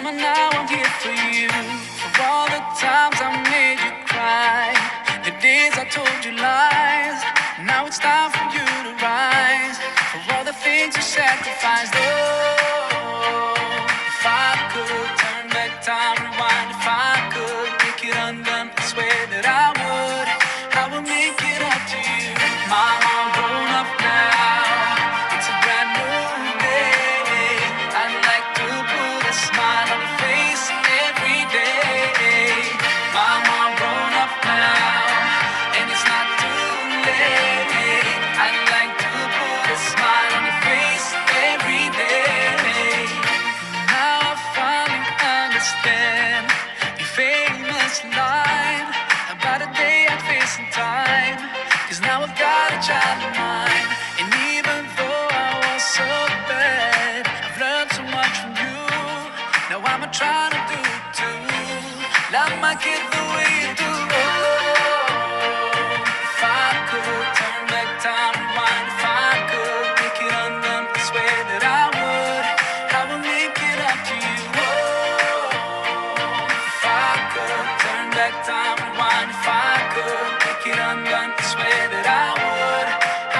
Summer, now I'm here for you. For all the times I made you cry, the days I told you lies. Now it's time for you to rise. For all the things you sacrificed. Oh, if I could turn back time, rewind. If I could make it undone, I swear that I would. I would make it up to you. Mama, I'm grown up now. It's a brand new day. I'd like to put a smile on your face every day. Mama, I'm grown up now, and it's not too late. I'd like to put a smile on your face every day. Now I finally understand your famous line about a day I'd face in time. 'Cause now I've got a child of mine, and even though I was so bad, I've learned so much from you. Now I'm trying to do it too. Love my kid the way you do. Oh, if I could turn back time, rewind. If I could make it undone, I swear that I would. I would make it up to you. Oh, if I could turn back time, rewind. If I could make it undone, I swear that I would.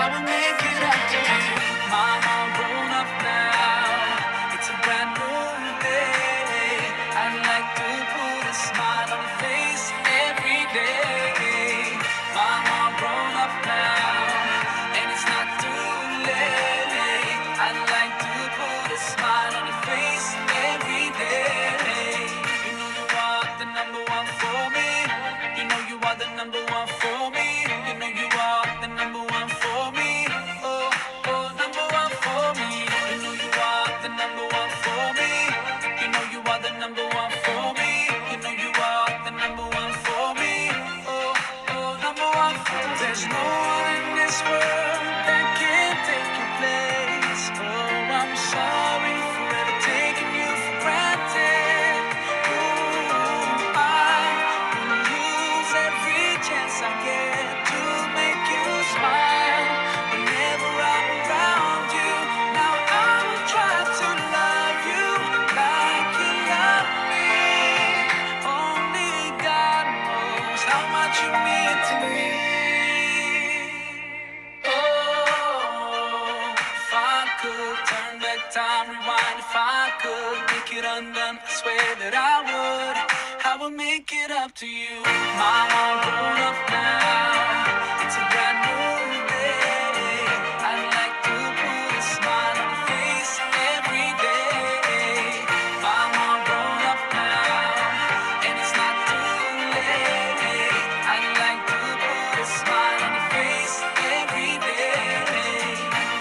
I would make it up to you. Mama, I'm grown up now. It's a brand new day. I'd like to put a smile on your face every day. Mama, I'm grown up now, and it's not too late. I'd like to put a smile on your face every day. You know you are the number one for me. You know you are the number one for me. You know you are the number one for me. Oh, oh, number one for me. You know you are the number one for me. You know you are the number one for me. You know you are the number one for me. Oh, oh, number one for me. There's no one in this world that can take your place. Oh, I'm sorry for ever taking you for granted. Ooh, I will use every chance I get to make you smile. Whenever I'm around you, now I will try to love you like you love me. Only God knows how much you mean to me. Oh, if I could turn back time, rewind. If I could make it undone, I swear that I would. I would make it up to you. Mama, I'm grown up now. It's a brand new day. I'd like to put a smile on your face every day. Mama, I'm grown up now, and it's not too late. I'd like to put a smile on your face every day.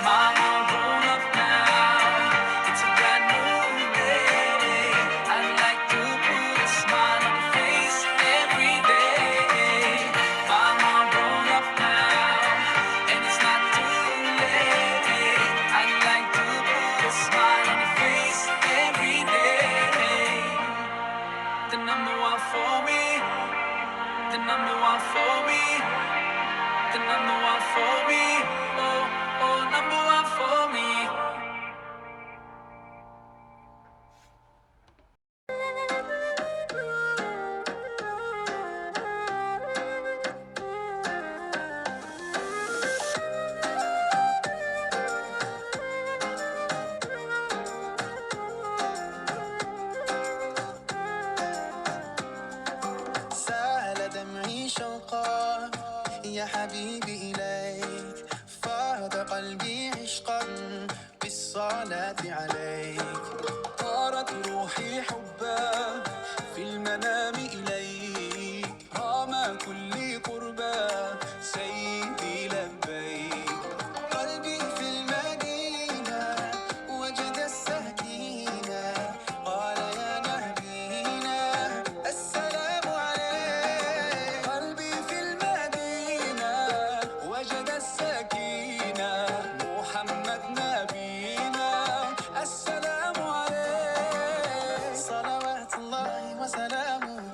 Mama, I'm grown up now. It's a brand new day. I'd like to put a smile on your face every day. Mama, I'm grown up now, and it's not too late. I'd like to put a smile on your face every day. The number one for me. The number one for me. The number one for me. Oh, oh, number one for me. سال دمعي شوقا يا حبيبي إليك، فاض قلبي عشقا بالصلاة عليك، طارت روحي حبا في المنام إليك، رام كل قربا سيدي لبيك، قلبي في المدينة وجد السكينة، قال يا نبينا السلام عليك، قلبي في المدينة وجد السكينة، محمد نبينا السلام عليك، صلوات الله وسلامه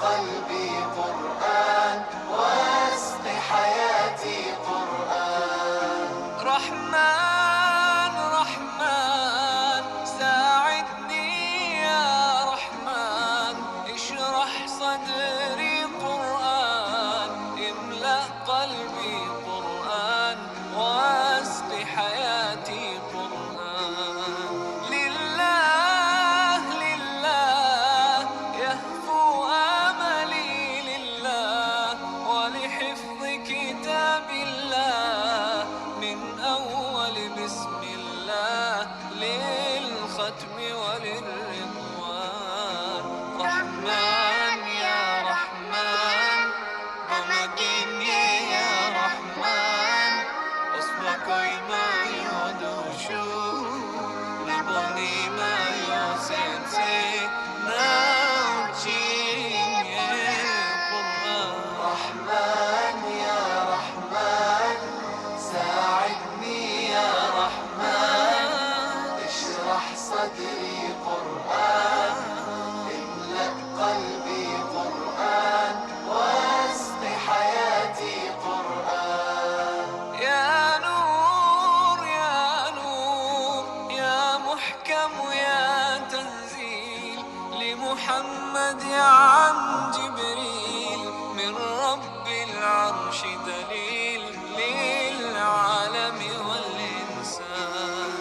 قلبي قرآن واسق حياتي قرآن. رحمن رحمن ساعدني يا رحمن، اشرح صدري قرآن، املأ قلبي قرآن واسق حياتي قرآن. لله لله يهفو آملي لله، ولحفظ كتاب الله من أول بسم الله للختم وللرضوان. رحمن يا رحمن بمجيني يا رحمن، اسمك ما يدوشو لبني ما يوسيتي ناوتي قرآن. رحمن يا رحمن ساعدني يا رحمن، اشرح صدري قرآن، املأ قلبي قرآن واسق حياتي قرآن. يا نور يا نور يا محكم يا تنزيل لمحمد عن جبريل، من رب العرش دليل للعالم والإنسان.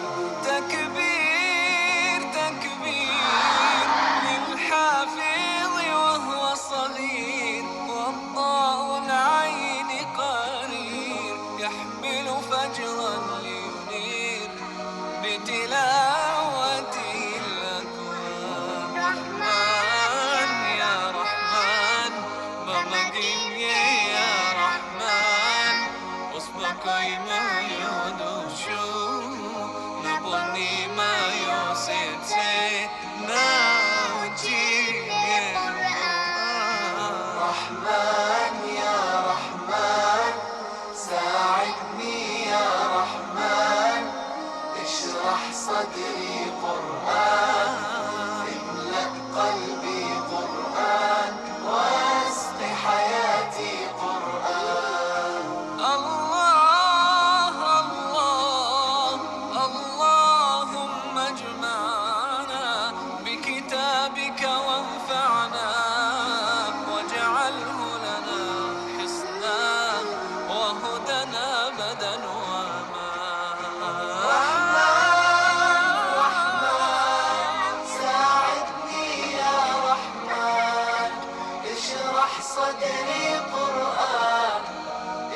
تكبير تكبير للحافظ وهو صغير، والضاء العين قرير يحمل فجرا لينير بتلاوته الأكوان. رحمن يا رحمن بمجيني يا رحمن، اسمك ما يدوشو نبني ما يوسيتي ناوتي رحمن يا رحمن ساعدني يا رحمن، اشرح صدري قرآن، املأ قلبي قرآن واسق حياتي قرآن. الله الله اللهم اجمعنا بكتابك وانفعنا، واجعله لنا حسنا وهدنا أبدا رحمن ساعدني يا رحمن، اشرح صدري قرآن،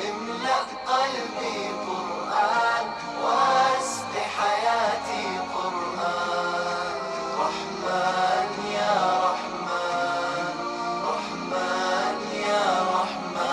املأ قلبي قرآن واسق حياتي قرآن. رحمن يا رحمن رحمن يا رحمن.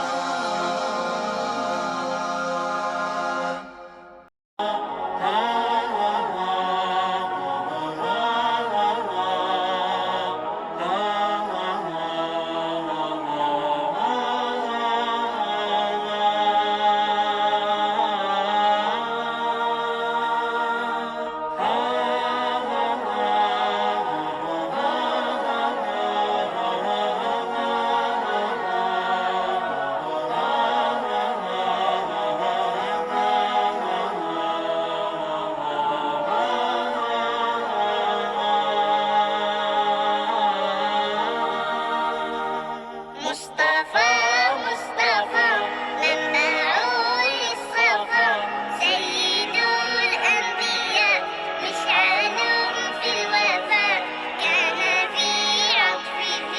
مصطفى مصطفى منبع للصفا، سيد الأنبياء مشعل في الوفاء، كان في عطفه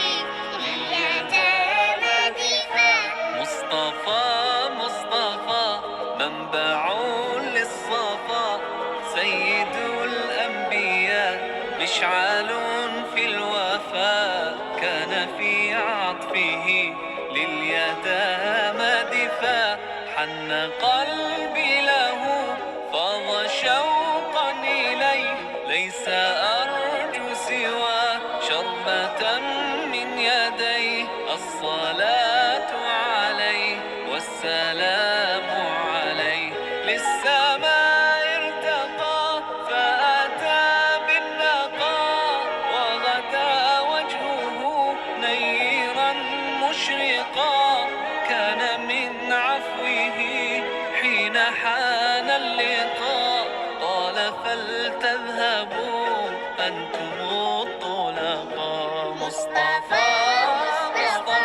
لليتامى دفاع. مصطفى مصطفى منبع للصفا، سيد الأنبياء مشعل في الوفاء، كان في عطفه لليتامى دفاع. حن قلبي له فاض شوقا إليه، ليس أرجو سوى شربة من يديه. الصلاة عليه والسلام عليه، للسماء ارتقى فأتى بالنقاء، وغدا وجهه نيرا مشرقا كان من عفوه حين حان اللقاء قال فلتذهبوا أنتم الطلقاء. مصطفى منبع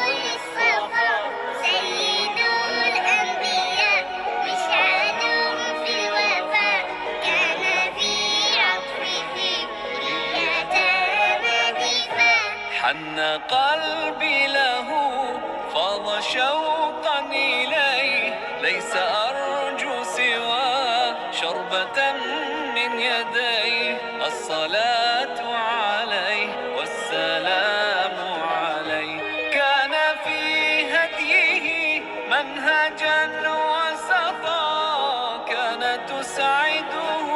للصفا سيد الأنبياء مشعل في الوفاء كان في عطفه اليتامى دفاع. حن قلبي له فاض شوقا إليه ليس أرجو سوى شربة من يديه. الصلاة عليه والسلام عليه كان في هديه منهجا وسطا كان تسعده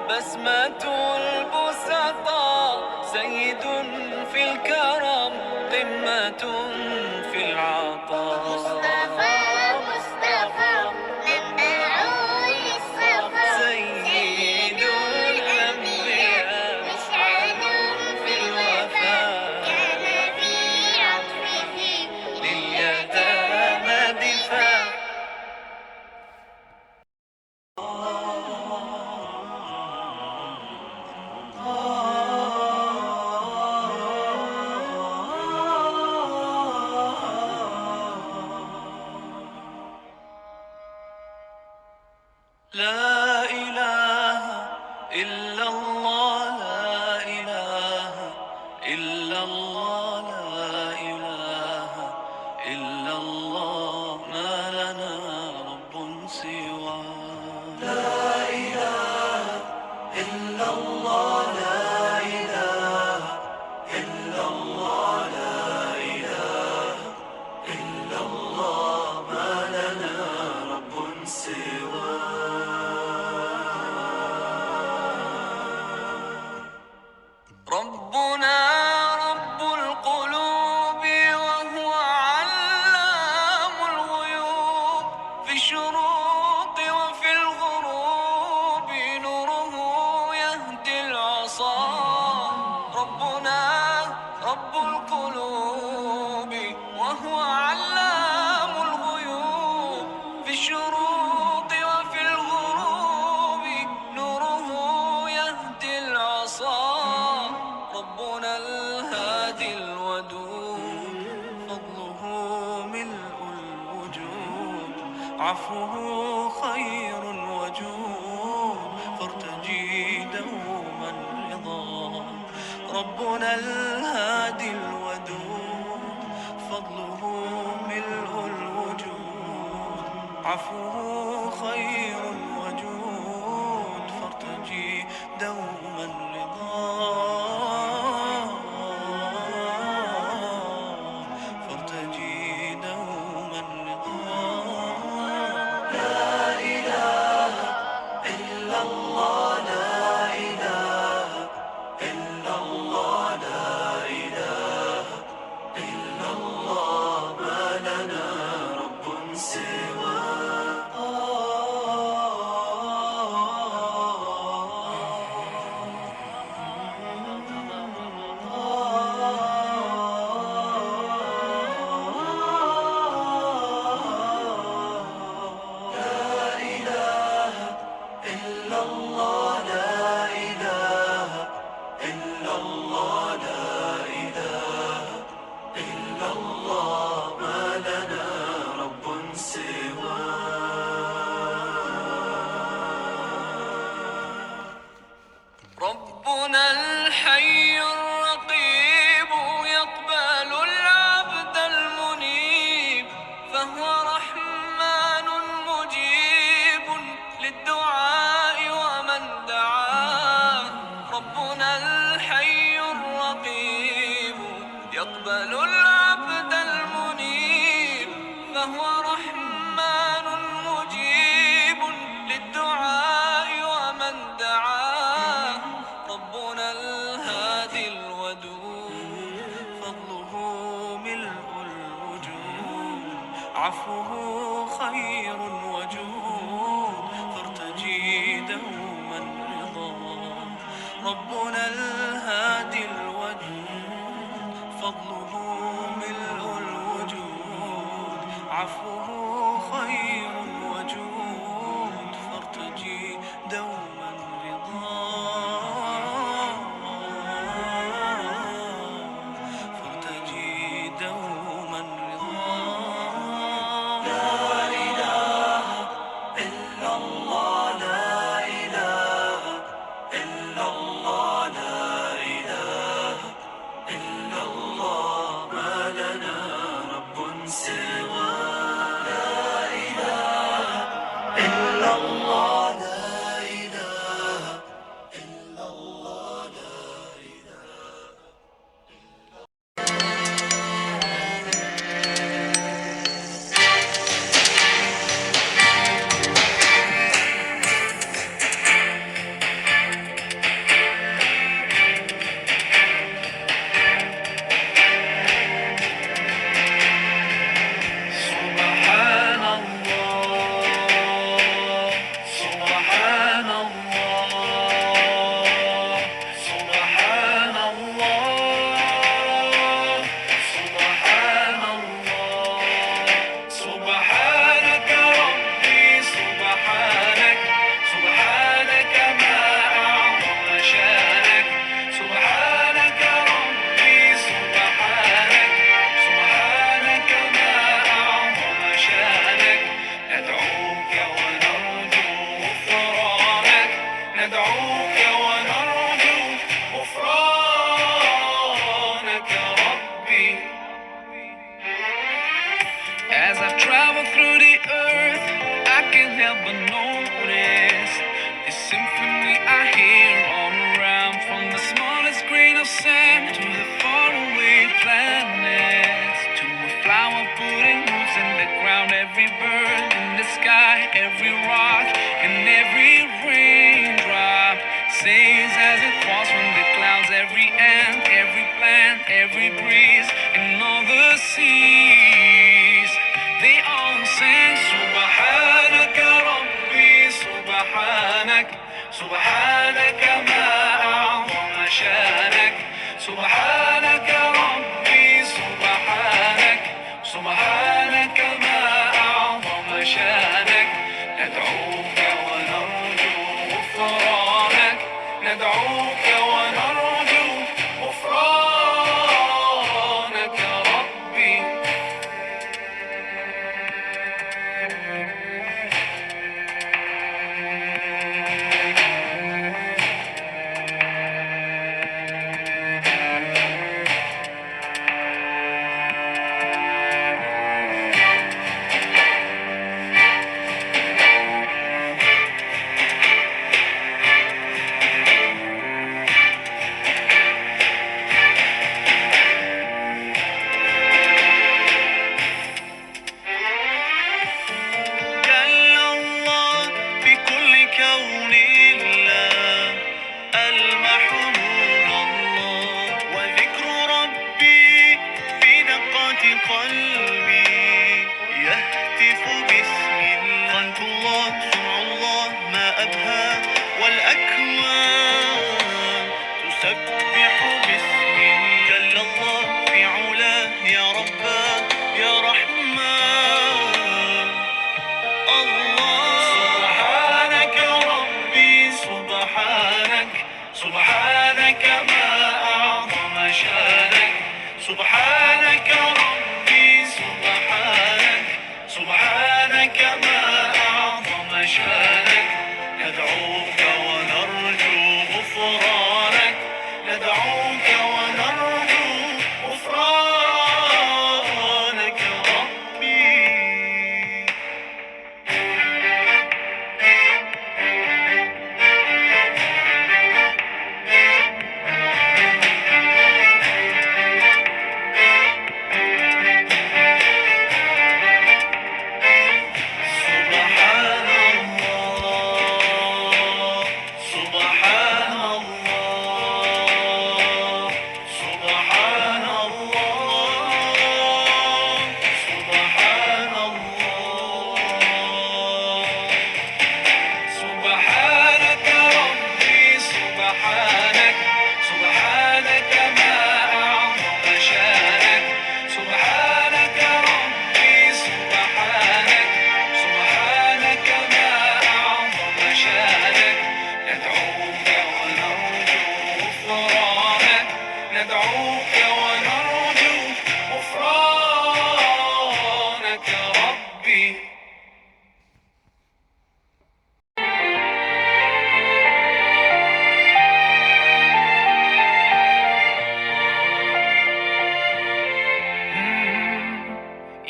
بسمة البسطاء. سيد في الكرم قمة في العطاء. مصطفى منبع للصفا سيد الأنبياء مشعل في الوفاء كان في عطفه لليتامى دفاع. لا إله إلا الله لا إله إلا الله لا إله إلا الله ما لنا رب سواه. لا إله إلا الله لا إله إلا الله لا إله إلا الله ما لنا رب سواه. ربنا رب القلوب وهو علام الغيوب في الشروق وفي الغروب نوره يهدي العصا. ربنا رب القلوب وهو علام الغيوب في الشروق وفي الغروب نوره يهدي العصا. ربنا الهادي الودود فضله ملء الوجود عفوه خير وجود فارتجي دوما رضا. ربنا الهادي الودود فضله ملء الوجود عفوه خير وجود فارتجي دوما رضا. فارتجي دوما رضا. لا إله إلا الله لا إله إلا الله لا إله إلا الله ما لنا رب ربنا الحي الرقيب يقبل العبد المنيب فهو رحمن مجيب للدعاء ومن دعاه. ربنا الحي الرقيب يقبل العبد المنيب فهو رحمن مجيب للدعاء ومن دعاه. ربنا الهادي الودود فضله ملء الوجود عفوه خير وجود فارتجي دوما رضا. ربنا الهادي الودود فضله وعفوه خير وجود فارتجي دوما رضاه فارتجي دوما رضاه لا إله إلا الله لا إله إلا الله لا إله إلا الله ما لنا رب سوى لا إله إلا الله لا إله إلا الله لا إله سبحان الله سبحان الله سبحان الله سبحان الله سبحانك ربي سبحانك سبحانك ما أعظم شانك سبحانك ربي سبحانك سبحانك ما أعظم شانك ندعوك ونرجو غفرانك ندعوك ونرجو غفرانك ربي As I travel through the earth, I can't help but notice the symphony I hear all around, from the smallest grain of sand to the faraway planets, to a flower putting roots in the ground, every bird in the sky, every rock and every raindrop sings as it falls from the clouds, every ant, every plant, every breeze, and all the seas. They all sing Subhanaka Rabbi Subhanak Subhanaka ma a'zama shanak Subhanaka Rabbi Subhanak Subhanaka ma a'zama shanak ندعوك ونرجو غفرانك ندعوك ونرجو غفرانك ربي جل الله بكل كون الله ألمح نور الله وذكر ربي في دقات قلبي يهتف باسم الله خلق الله صنع الله ما أبهى والأكوان تسبح باسم جل الله في علاه يا رباه يا رحمن الله سبحانك ربي سبحانك سبحانك ما أعظم شانك سبحانك ربي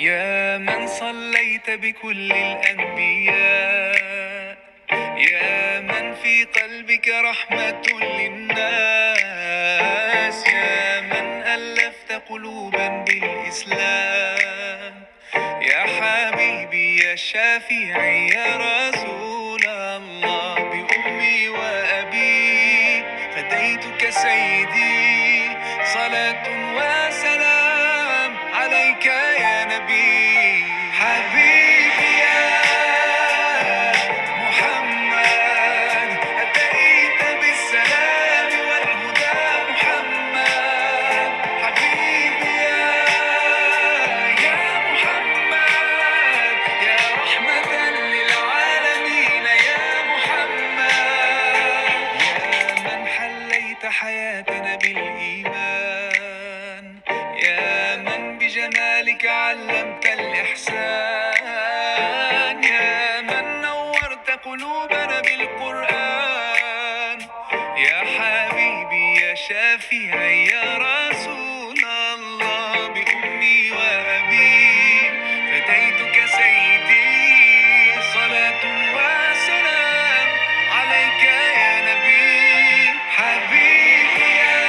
يا من صليت بكل الأنبياء، يا من في قلبك رحمة للناس، يا من ألفت قلوبا بالإسلام، يا حبيبي يا شافعي يا رسول الله، بأمي وأبي فديتك سيدي، صلاة وسلام عليك يا نبي. حبيبي يا محمد، أتيت بالسلام والهدى محمد، حبيبي يا محمد، يا رحمة للعالمين يا محمد، يا من حليت حياتنا بالإيمان، يا من بجمالك علمت الإحسان، يا من نورت قلوبنا بالقرآن، يا حبيبي يا شافعي يا رسول الله، بأمي وأبي فديتك سيدي، صلاة وسلام عليك يا نبي. حبيبي يا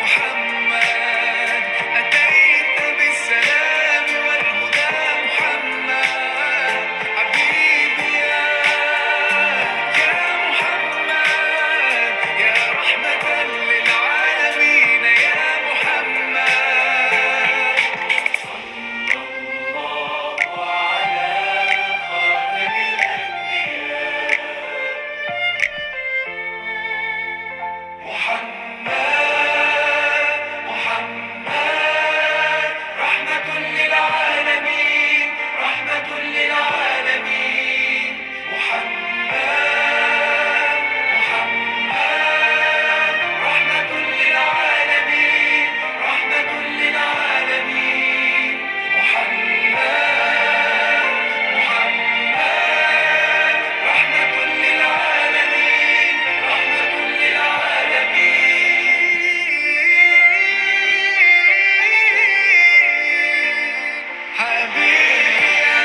محمد، أتيت بالسلام والهدى محمد، حبيبي يا محمد، يا رحمة للعالمين يا محمد. صلى الله على خاتم الأنبياء محمد، رحمة للعالمين، رحمة للعالمين، محمد، رحمة للعالمين، رحمة للعالمين، محمد، رحمة للعالمين، رحمة للعالمين. حبيبي يا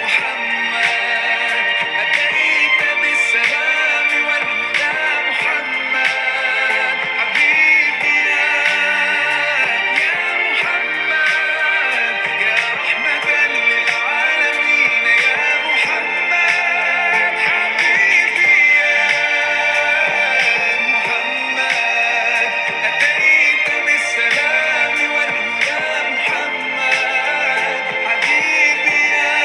محمد، أتيت بالسلام والهدى محمد، حبيبي يا محمد، يا رحمة للعالمين يا محمد، حبيبي يا محمد، أتيت بالسلام والهدى محمد، حبيبي يا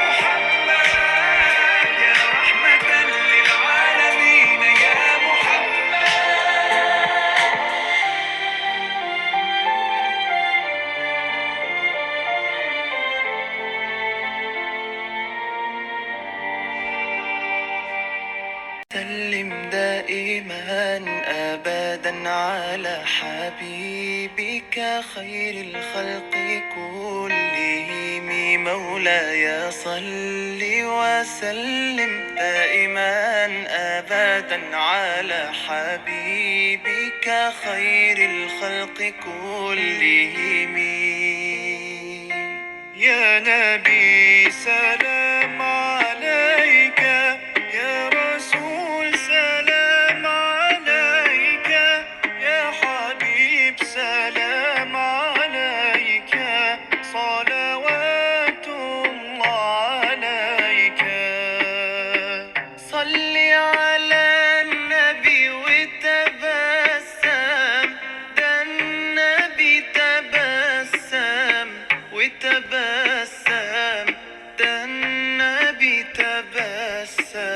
محمد، يا رحمة للعالمين يا محمد. سلم دائما أبدا على حبيبك خير الخلق كلهم، مولاي صل وسلم دائما أبدا على حبيبك خير الخلق كلهم. يا نبي سلام عليك، يا رسول سلام عليك، يا حبيب سلام عليك، صلوات الله عليك. صل على النبي وتبسم، ده النبي تبسم وتبسم، ده النبي تبسم.